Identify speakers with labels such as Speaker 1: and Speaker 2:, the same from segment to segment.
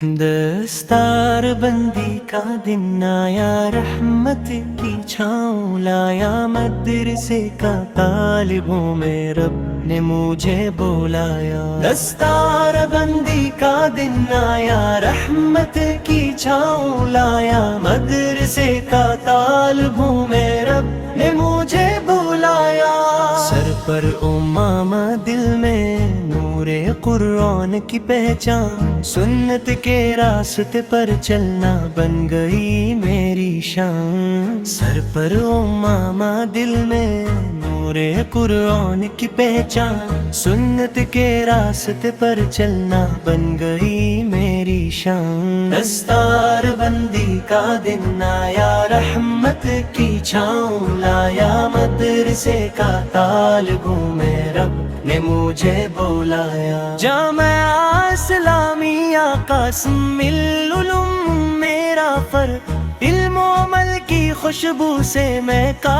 Speaker 1: दस्तार बंदी का दिन आया, रहमत की छाँव लाया, मदरसे का तालिबों में रब ने मुझे बुलाया। दस्तार बंदी का दिन आया, रहमत की छाँव लाया, मदरसे का तालिबों में रब ने मुझे बुलाया। सर पर उमामा, दिल में नूरे कुरान की पहचान, सुन्नत के रास्ते पर चलना बन गई मेरी शान। सर पर उमामा, दिल में नूरे कुरान की पहचान, सुन्नत के रास्ते पर चलना बन गई मेरी शान। दस्तार बंदी का दिन आया, रहमत की छाँव लाया, मदरसे का तालिबों में रब ने मुझे बुलाया। जामिया इस्लामिया कासिमुल उलूम मेरा फर, इल्म व अमल की खुशबू से मैं का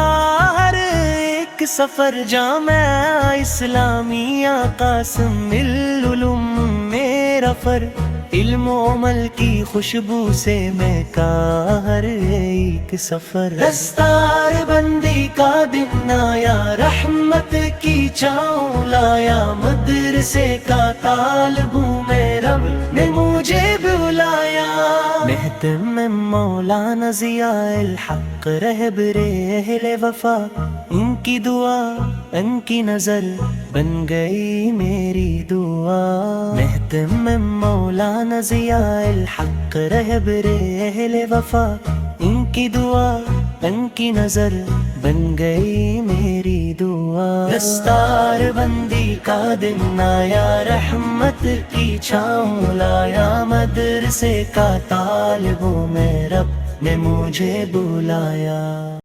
Speaker 1: हर एक सफर। जामिया इस्लामिया कासिमुल उलूम मेरा फर, इल्म व अमल की खुशबू से मैं का हर एक सफर। दस्तार बंदी का दिन आया, रहमत की छाँव लाया, मदरसे का तालिबों में रब ने मुझे बुलाया। महतम में मौलाना ज़ियाउल हक रहबरे अहले वफा, उनकी दुआ उनकी नजर बन गई मेरी दुआ। महतम में मौलाना ज़ियाउल हक रहबरे अहले वफा, उनकी दुआ उनकी नजर बन गई मेरी दुआ। दस्तार बंदी का दिन आया, रहमत की छाँव लाया, मदरसे का तालिबों में रब ने मुझे बुलाया।